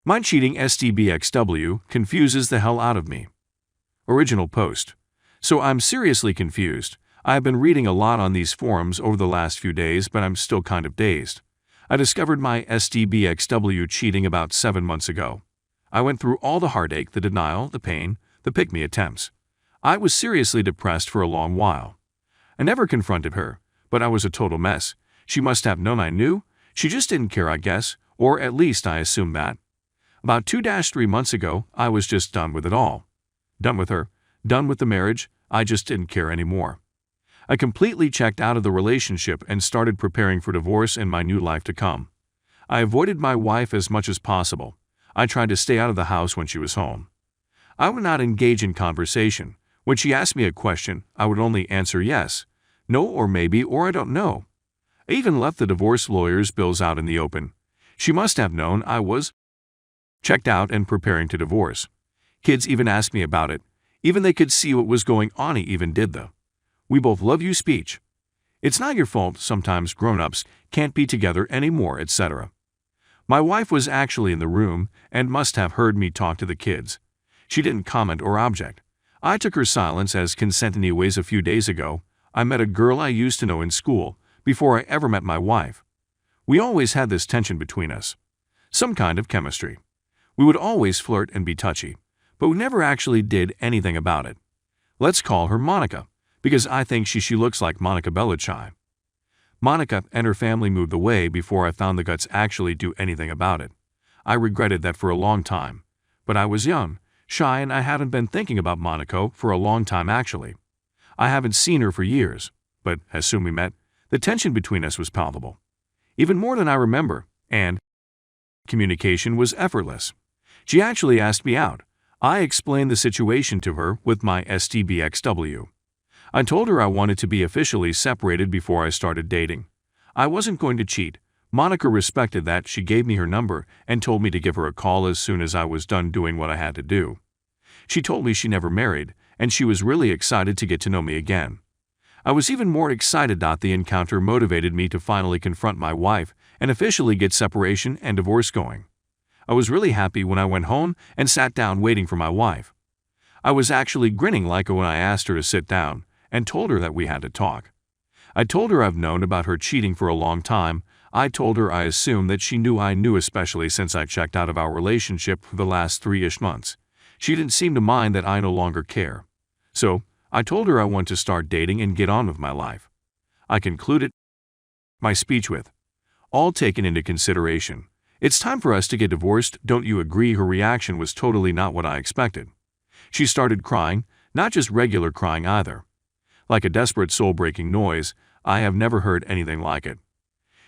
My cheating STBXW confuses the hell out of me. Original post. So I'm seriously confused. I've been reading a lot on these forums over the last few days, but I'm still kind of dazed. I discovered my STBXW cheating about 7 months ago. I went through all the heartache, the denial, the pain, the pick-me attempts. I was seriously depressed for a long while. I never confronted her, but I was a total mess. She must have known I knew. She just didn't care, I guess, or at least I assumed that. About 2-3 months ago, I was just done with it all. Done with her, done with the marriage, I just didn't care anymore. I completely checked out of the relationship and started preparing for divorce and my new life to come. I avoided my wife as much as possible. I tried to stay out of the house when she was home. I would not engage in conversation. When she asked me a question, I would only answer yes, no, or maybe, or I don't know. I even left the divorce lawyer's bills out in the open. She must have known I was checked out and preparing to divorce. Kids even asked me about it. Even they could see what was going on. He even did the "we both love you" speech. It's not your fault sometimes grown-ups can't be together anymore, etc. My wife was actually in the room and must have heard me talk to the kids. She didn't comment or object. I took her silence as consent. Anyways, a few days ago, I met a girl I used to know in school before I ever met my wife. We always had this tension between us. Some kind of chemistry. We would always flirt and be touchy, but we never actually did anything about it. Let's call her Monica, because I think she looks like Monica Bellucci. Monica and her family moved away before I found the guts actually do anything about it. I regretted that for a long time, but I was young, shy, and I hadn't been thinking about Monica for a long time actually. I haven't seen her for years, but as soon we met, the tension between us was palpable. Even more than I remember, and communication was effortless. She actually asked me out. I explained the situation to her with my STBXW. I told her I wanted to be officially separated before I started dating. I wasn't going to cheat. Monica respected that. She gave me her number and told me to give her a call as soon as I was done doing what I had to do. She told me she never married, and she was really excited to get to know me again. I was even more excited that the encounter motivated me to finally confront my wife and officially get separation and divorce going. I was really happy when I went home and sat down waiting for my wife. I was actually grinning like when I asked her to sit down and told her that we had to talk. I told her I've known about her cheating for a long time. I told her I assumed that she knew I knew, especially since I checked out of our relationship for the last 3-ish months. She didn't seem to mind that I no longer care. So, I told her I want to start dating and get on with my life. I concluded my speech with, "All taken into consideration, it's time for us to get divorced, don't you agree?" Her reaction was totally not what I expected. She started crying, not just regular crying either. Like a desperate soul-breaking noise. I have never heard anything like it.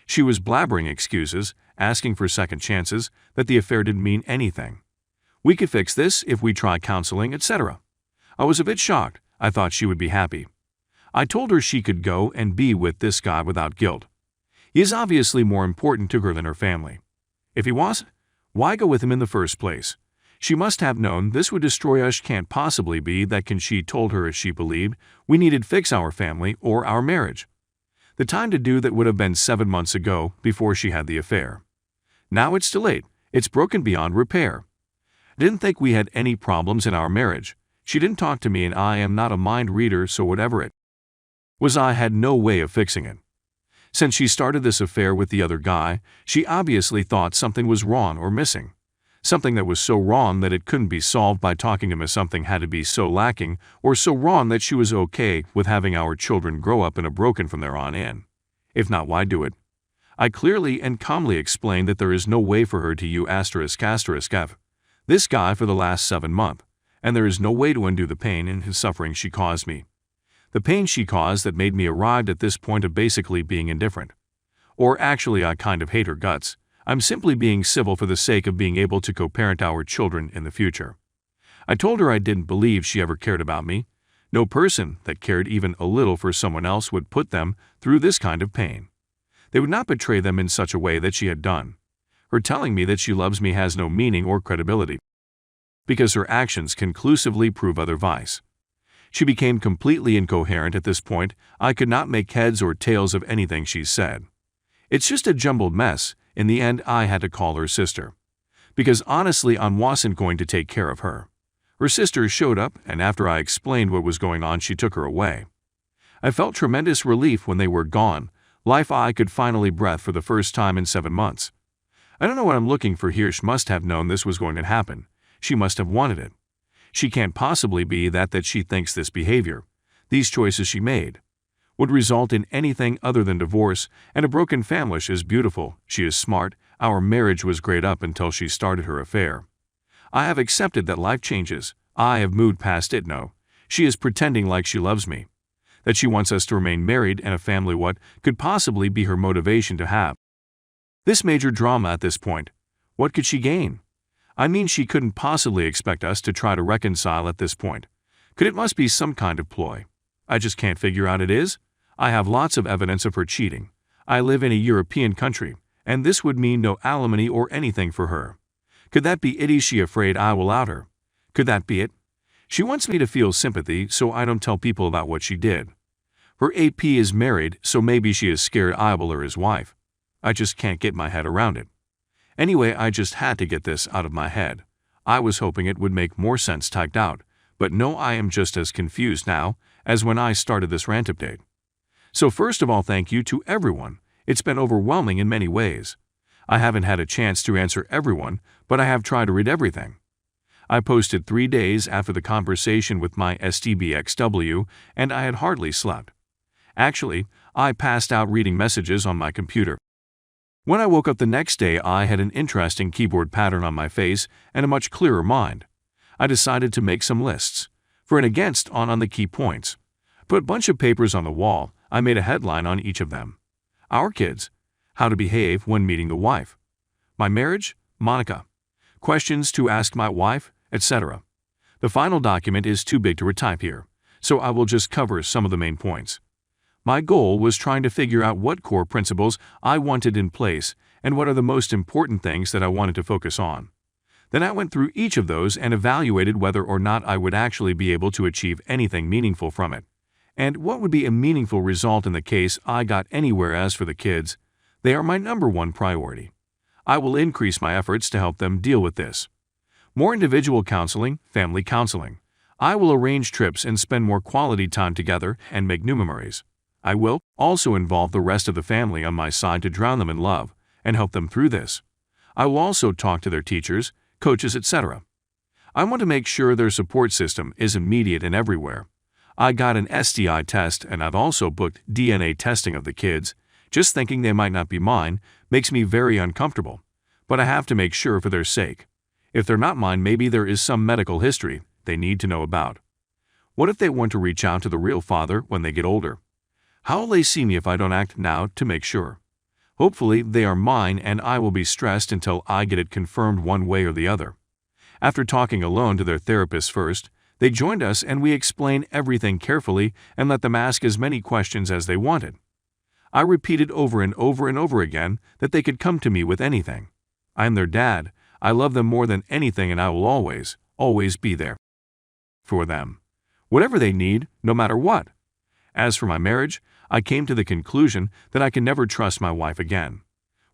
She was blabbering excuses, asking for second chances, that the affair didn't mean anything. We could fix this if we try counseling, etc. I was a bit shocked. I thought she would be happy. I told her she could go and be with this guy without guilt. He is obviously more important to her than her family. If he wasn't, why go with him in the first place? She must have known this would destroy us. Can't possibly be that. Can she told her as she believed we needed fix our family or our marriage. The time to do that would have been 7 months ago before she had the affair. Now it's too late. It's broken beyond repair. Didn't think we had any problems in our marriage. She didn't talk to me and I am not a mind reader, so whatever it was I had no way of fixing it. Since she started this affair with the other guy, she obviously thought something was wrong or missing. Something that was so wrong that it couldn't be solved by talking to him. Something had to be so lacking or so wrong that she was okay with having our children grow up in a broken from there on in. If not, why do it? I clearly and calmly explained that there is no way for her to ***** this guy for the last 7 months, and there is no way to undo the pain and his suffering she caused me. The pain she caused that made me arrived at this point of basically being indifferent. Or actually, I kind of hate her guts. I'm simply being civil for the sake of being able to co-parent our children in the future. I told her I didn't believe she ever cared about me. No person that cared even a little for someone else would put them through this kind of pain. They would not betray them in such a way that she had done. Her telling me that she loves me has no meaning or credibility, because her actions conclusively prove otherwise. She became completely incoherent at this point. I could not make heads or tails of anything she said. It's just a jumbled mess. In the end, I had to call her sister. because honestly I wasn't going to take care of her. Her sister showed up, and after I explained what was going on, she took her away. I felt tremendous relief when they were gone. I could finally breathe for the first time in 7 months. I don't know what I'm looking for here. She must have known this was going to happen. She must have wanted it. She can't possibly be that she thinks this behavior, these choices she made, would result in anything other than divorce and a broken family. She is beautiful. She is smart. Our marriage was great up until she started her affair. I have accepted that life changes. I have moved past it. No, she is pretending like she loves me, that she wants us to remain married and a family. What could possibly be her motivation to have this major drama at this point? What could she gain? I mean, she couldn't possibly expect us to try to reconcile at this point. It must be some kind of ploy. I just can't figure out it is. I have lots of evidence of her cheating. I live in a European country, and this would mean no alimony or anything for her. Could that be it? Is she afraid I will out her? Could that be it? She wants me to feel sympathy so I don't tell people about what she did. Her AP is married, so maybe she is scared I will her his wife. I just can't get my head around it. Anyway, I just had to get this out of my head. I was hoping it would make more sense typed out, but no, I am just as confused now as when I started this rant update. So first of all, thank you to everyone. It's been overwhelming in many ways. I haven't had a chance to answer everyone, but I have tried to read everything. I posted 3 days after the conversation with my STBXW, and I had hardly slept. Actually, I passed out reading messages on my computer. When I woke up the next day, I had an interesting keyboard pattern on my face and a much clearer mind. I decided to make some lists, for and against on the key points. Put a bunch of papers on the wall. I made a headline on each of them. Our kids. How to behave when meeting the wife. My marriage. Monica. Questions to ask my wife, etc. The final document is too big to retype here, so I will just cover some of the main points. My goal was trying to figure out what core principles I wanted in place and what are the most important things that I wanted to focus on. Then I went through each of those and evaluated whether or not I would actually be able to achieve anything meaningful from it, and what would be a meaningful result in the case I got anywhere. As for the kids, they are my #1 priority. I will increase my efforts to help them deal with this. More individual counseling, family counseling. I will arrange trips and spend more quality time together and make new memories. I will also involve the rest of the family on my side to drown them in love and help them through this. I will also talk to their teachers, coaches, etc. I want to make sure their support system is immediate and everywhere. I got an STI test, and I've also booked DNA testing of the kids. Just thinking they might not be mine makes me very uncomfortable, but I have to make sure for their sake. If they're not mine, maybe there is some medical history they need to know about. What if they want to reach out to the real father when they get older? How will they see me if I don't act now to make sure? Hopefully they are mine, and I will be stressed until I get it confirmed one way or the other. After talking alone to their therapist first, they joined us and we explained everything carefully and let them ask as many questions as they wanted. I repeated over and over and over again that they could come to me with anything. I am their dad. I love them more than anything, and I will always, always be there for them. Whatever they need, no matter what. As for my marriage, I came to the conclusion that I can never trust my wife again.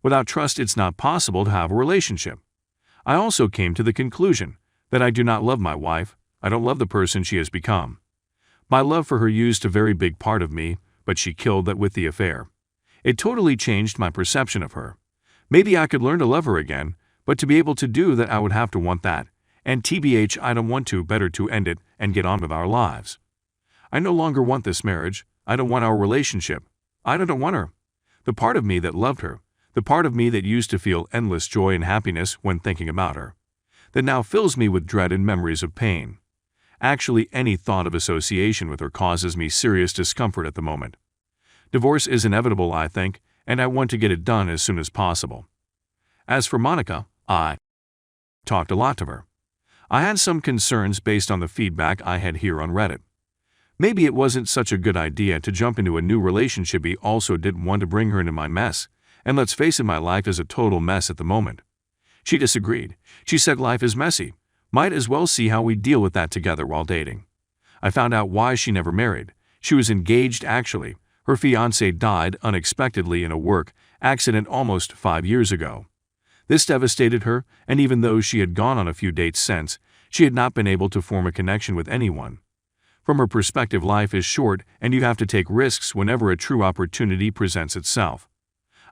Without trust, it's not possible to have a relationship. I also came to the conclusion that I do not love my wife. I don't love the person she has become. My love for her used a very big part of me, but she killed that with the affair. It totally changed my perception of her. Maybe I could learn to love her again, but to be able to do that I would have to want that. And TBH, I don't want to. Better to end it and get on with our lives. I no longer want this marriage. I don't want our relationship. I don't want her. The part of me that loved her, the part of me that used to feel endless joy and happiness when thinking about her, that now fills me with dread and memories of pain. Actually, any thought of association with her causes me serious discomfort at the moment. Divorce is inevitable, I think, and I want to get it done as soon as possible. As for Monica, I talked a lot to her. I had some concerns based on the feedback I had here on Reddit. Maybe it wasn't such a good idea to jump into a new relationship. He also didn't want to bring her into my mess, and let's face it, my life is a total mess at the moment. She disagreed. She said life is messy. Might as well see how we deal with that together while dating. I found out why she never married. She was engaged actually. Her fiancé died unexpectedly in a work accident almost 5 years ago. This devastated her, and even though she had gone on a few dates since, she had not been able to form a connection with anyone. From her perspective, life is short and you have to take risks whenever a true opportunity presents itself.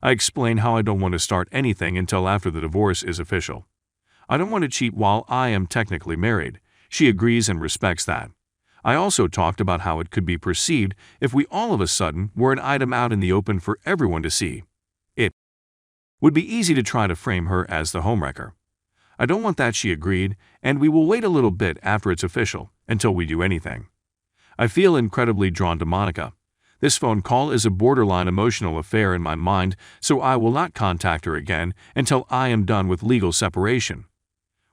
I explain how I don't want to start anything until after the divorce is official. I don't want to cheat while I am technically married. She agrees and respects that. I also talked about how it could be perceived if we all of a sudden were an item out in the open for everyone to see. It would be easy to try to frame her as the homewrecker. I don't want that, she agreed, and we will wait a little bit after it's official, until we do anything. I feel incredibly drawn to Monica. This phone call is a borderline emotional affair in my mind, so I will not contact her again until I am done with legal separation.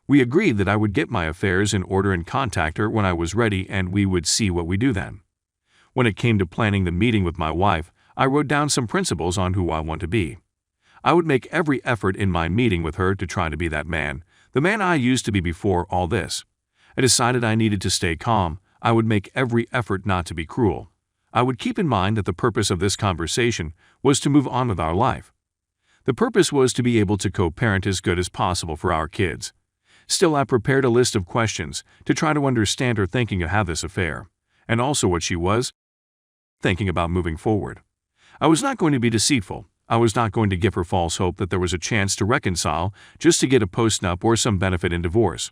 We agreed that I would get my affairs in order and contact her when I was ready, and we would see what we do then. When it came to planning the meeting with my wife, I wrote down some principles on who I want to be. I would make every effort in my meeting with her to try to be that man, the man I used to be before all this. I decided I needed to stay calm. I would make every effort not to be cruel. I would keep in mind that the purpose of this conversation was to move on with our life. The purpose was to be able to co-parent as good as possible for our kids. Still, I prepared a list of questions to try to understand her thinking of how this affair, and also what she was thinking about moving forward. I was not going to be deceitful. I was not going to give her false hope that there was a chance to reconcile just to get a postnup or some benefit in divorce.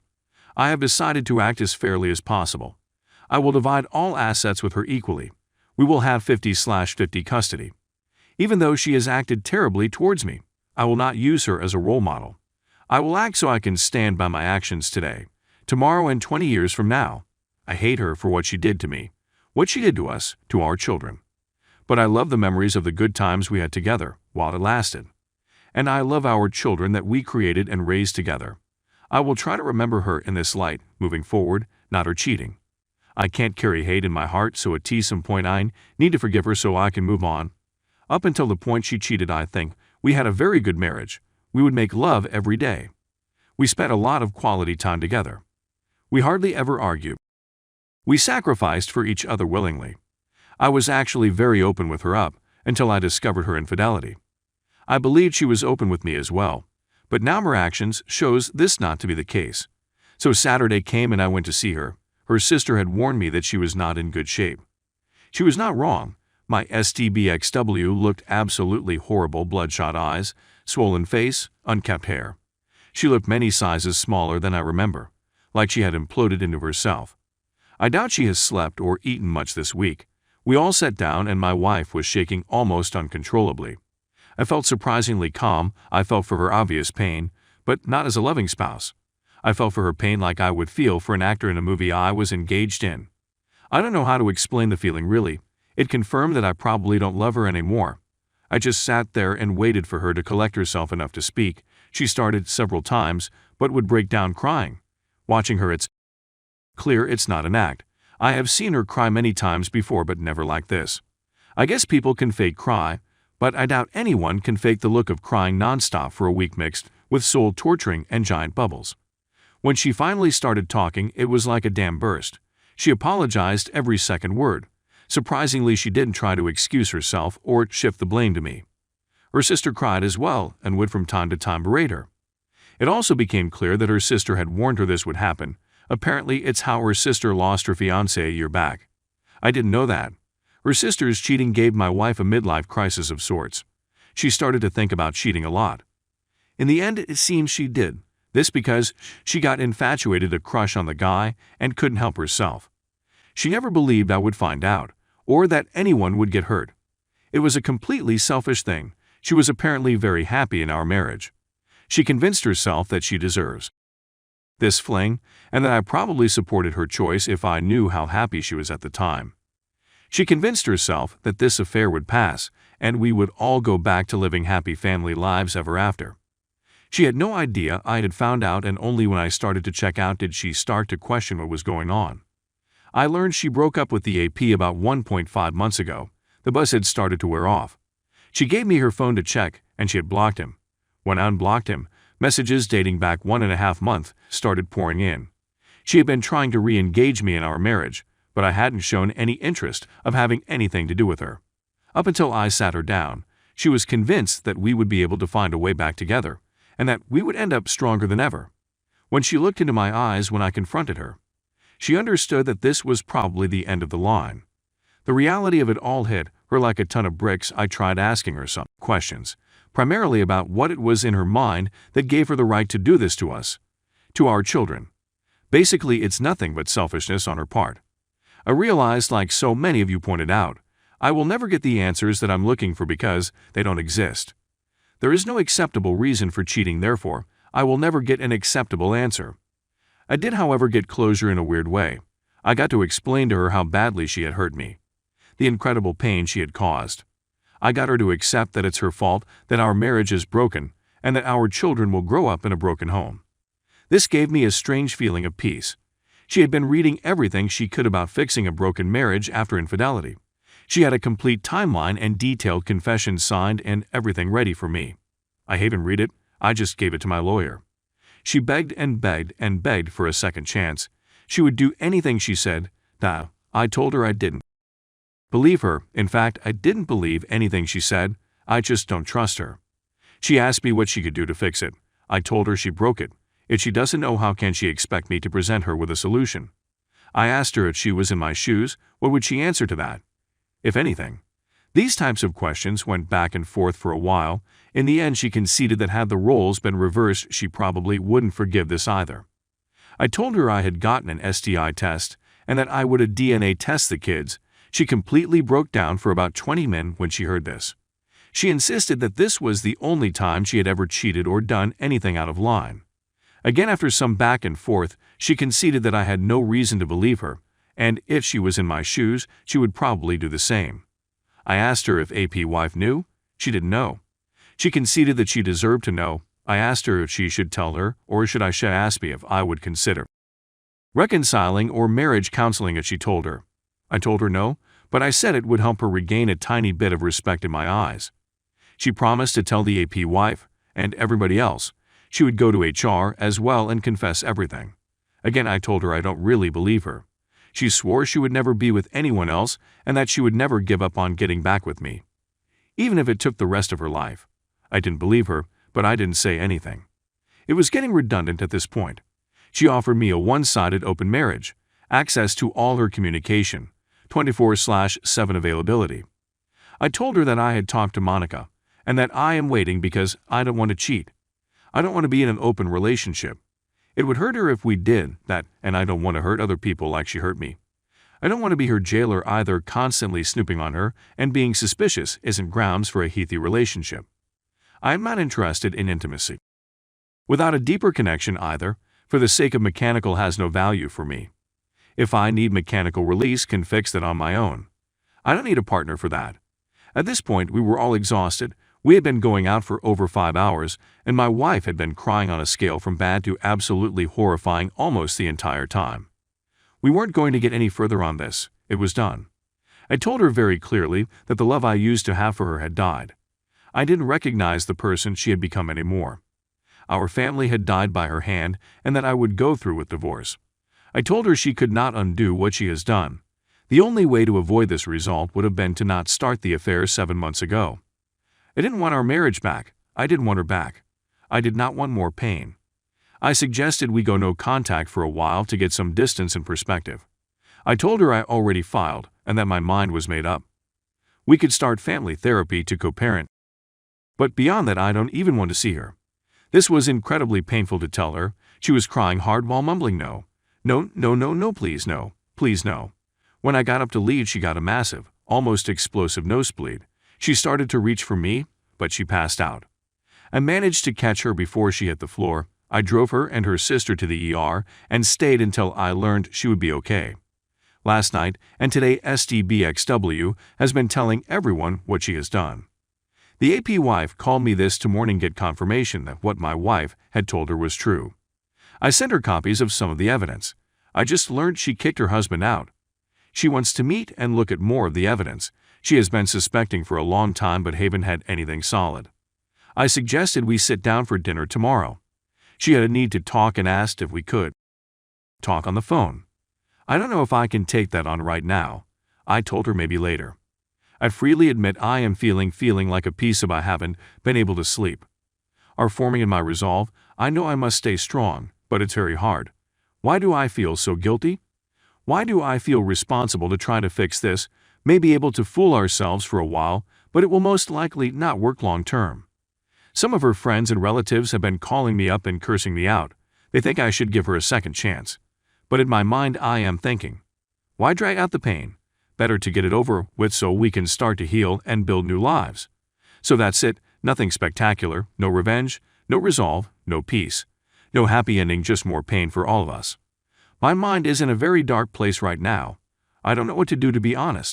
I have decided to act as fairly as possible. I will divide all assets with her equally. We will have 50/50 custody. Even though she has acted terribly towards me, I will not use her as a role model. I will act so I can stand by my actions today, tomorrow, and 20 years from now. I hate her for what she did to me, what she did to us, to our children. But I love the memories of the good times we had together while it lasted. And I love our children that we created and raised together. I will try to remember her in this light, moving forward, not her cheating. I can't carry hate in my heart, so at some point I need to forgive her so I can move on. Up until the point she cheated, I think we had a very good marriage. We would make love every day. We spent a lot of quality time together. We hardly ever argued. We sacrificed for each other willingly. I was actually very open with her up until I discovered her infidelity. I believed she was open with me as well, but now her actions shows this not to be the case. So Saturday came and I went to see her. Her sister had warned me that she was not in good shape. She was not wrong. My STBXW looked absolutely horrible, bloodshot eyes, swollen face, unkempt hair. She looked many sizes smaller than I remember, like she had imploded into herself. I doubt she has slept or eaten much this week. We all sat down and my wife was shaking almost uncontrollably. I felt surprisingly calm. I felt for her obvious pain, but not as a loving spouse. I felt for her pain like I would feel for an actor in a movie I was engaged in. I don't know how to explain the feeling really. It confirmed that I probably don't love her anymore. I just sat there and waited for her to collect herself enough to speak. She started several times, but would break down crying. Watching her, it's clear it's not an act. I have seen her cry many times before, but never like this. I guess people can fake cry, but I doubt anyone can fake the look of crying nonstop for a week mixed with soul torturing and giant bubbles. When she finally started talking, it was like a dam burst. She apologized every second word. Surprisingly, she didn't try to excuse herself or shift the blame to me. Her sister cried as well and would from time to time berate her. It also became clear that her sister had warned her this would happen. Apparently, it's how her sister lost her fiancé a year back. I didn't know that. Her sister's cheating gave my wife a midlife crisis of sorts. She started to think about cheating a lot. In the end, it seems she did. This because she got infatuated, a crush on the guy, and couldn't help herself. She never believed I would find out, or that anyone would get hurt. It was a completely selfish thing. She was apparently very happy in our marriage. She convinced herself that she deserves this fling, and that I probably supported her choice if I knew how happy she was at the time. She convinced herself that this affair would pass, and we would all go back to living happy family lives ever after. She had no idea I had found out, and only when I started to check out did she start to question what was going on. I learned she broke up with the AP about 1.5 months ago. The buzz had started to wear off. She gave me her phone to check, and she had blocked him. When I unblocked him, messages dating back 1.5 months started pouring in. She had been trying to re-engage me in our marriage, but I hadn't shown any interest of having anything to do with her. Up until I sat her down, she was convinced that we would be able to find a way back together, and that we would end up stronger than ever. When she looked into my eyes when I confronted her, she understood that this was probably the end of the line. The reality of it all hit her like a ton of bricks. I tried asking her some questions, primarily about what it was in her mind that gave her the right to do this to us, to our children. Basically, it's nothing but selfishness on her part. I realized, like so many of you pointed out, I will never get the answers that I'm looking for because they don't exist. There is no acceptable reason for cheating, therefore, I will never get an acceptable answer. I did, however, get closure in a weird way. I got to explain to her how badly she had hurt me, the incredible pain she had caused. I got her to accept that it's her fault that our marriage is broken and that our children will grow up in a broken home. This gave me a strange feeling of peace. She had been reading everything she could about fixing a broken marriage after infidelity. She had a complete timeline and detailed confession signed and everything ready for me. I didn't read it, I just gave it to my lawyer. She begged and begged and begged for a second chance. She would do anything she said. Nah, I told her I didn't believe her. In fact, I didn't believe anything she said. I just don't trust her. She asked me what she could do to fix it. I told her she broke it. If she doesn't know, how can she expect me to present her with a solution? I asked her if she was in my shoes, what would she answer to that? If anything. These types of questions went back and forth for a while. In the end, she conceded that had the roles been reversed, she probably wouldn't forgive this either. I told her I had gotten an STI test and that I would DNA test the kids. She completely broke down for about 20 minutes when she heard this. She insisted that this was the only time she had ever cheated or done anything out of line. Again, after some back and forth, she conceded that I had no reason to believe her, and if she was in my shoes, she would probably do the same. I asked her if AP wife knew. She didn't know. She conceded that she deserved to know. I asked her if she should tell her, or should I ask me if I would consider reconciling or marriage counseling it. She told her. I told her no, but I said it would help her regain a tiny bit of respect in my eyes. She promised to tell the AP wife, and everybody else. She would go to HR as well and confess everything. Again, I told her I don't really believe her. She swore she would never be with anyone else and that she would never give up on getting back with me, even if it took the rest of her life. I didn't believe her, but I didn't say anything. It was getting redundant at this point. She offered me a one-sided open marriage, access to all her communication, 24/7 availability. I told her that I had talked to Monica and that I am waiting because I don't want to cheat. I don't want to be in an open relationship. It would hurt her if we did that, and I don't want to hurt other people like she hurt me. I don't want to be her jailer either. Constantly snooping on her and being suspicious isn't grounds for a healthy relationship. I am not interested in intimacy without a deeper connection either. For the sake of mechanical has no value for me. If I need mechanical release, can fix that on my own. I don't need a partner for that. At this point, we were all exhausted. We had been going out for over 5 hours, and my wife had been crying on a scale from bad to absolutely horrifying almost the entire time. We weren't going to get any further on this. It was done. I told her very clearly that the love I used to have for her had died. I didn't recognize the person she had become anymore. Our family had died by her hand, and that I would go through with divorce. I told her she could not undo what she has done. The only way to avoid this result would have been to not start the affair 7 months ago. I didn't want our marriage back. I didn't want her back. I did not want more pain. I suggested we go no contact for a while to get some distance and perspective. I told her I already filed and that my mind was made up. We could start family therapy to co-parent. But beyond that, I don't even want to see her. This was incredibly painful to tell her. She was crying hard while mumbling no. No, no, no, no, please no, please no. When I got up to leave, she got a massive, almost explosive nosebleed. She started to reach for me, but she passed out. I managed to catch her before she hit the floor. I drove her and her sister to the ER and stayed until I learned she would be okay. Last night and today, STBXW has been telling everyone what she has done. The AP wife called me this morning to get confirmation that what my wife had told her was true. I sent her copies of some of the evidence. I just learned she kicked her husband out. She wants to meet and look at more of the evidence. She has been suspecting for a long time but haven't had anything solid. I suggested we sit down for dinner tomorrow. She had a need to talk and asked if we could talk on the phone. I don't know if I can take that on right now. I told her maybe later. I freely admit I am feeling like a piece of I haven't been able to sleep. are forming in my resolve. I know I must stay strong, but it's very hard. Why do I feel so guilty? Why do I feel responsible to try to fix this? May be able to fool ourselves for a while, but it will most likely not work long term. Some of her friends and relatives have been calling me up and cursing me out. They think I should give her a second chance. But in my mind I am thinking, why drag out the pain? Better to get it over with so we can start to heal and build new lives. So that's it, nothing spectacular, no revenge, no resolve, no peace. No happy ending, just more pain for all of us. My mind is in a very dark place right now. I don't know what to do, to be honest.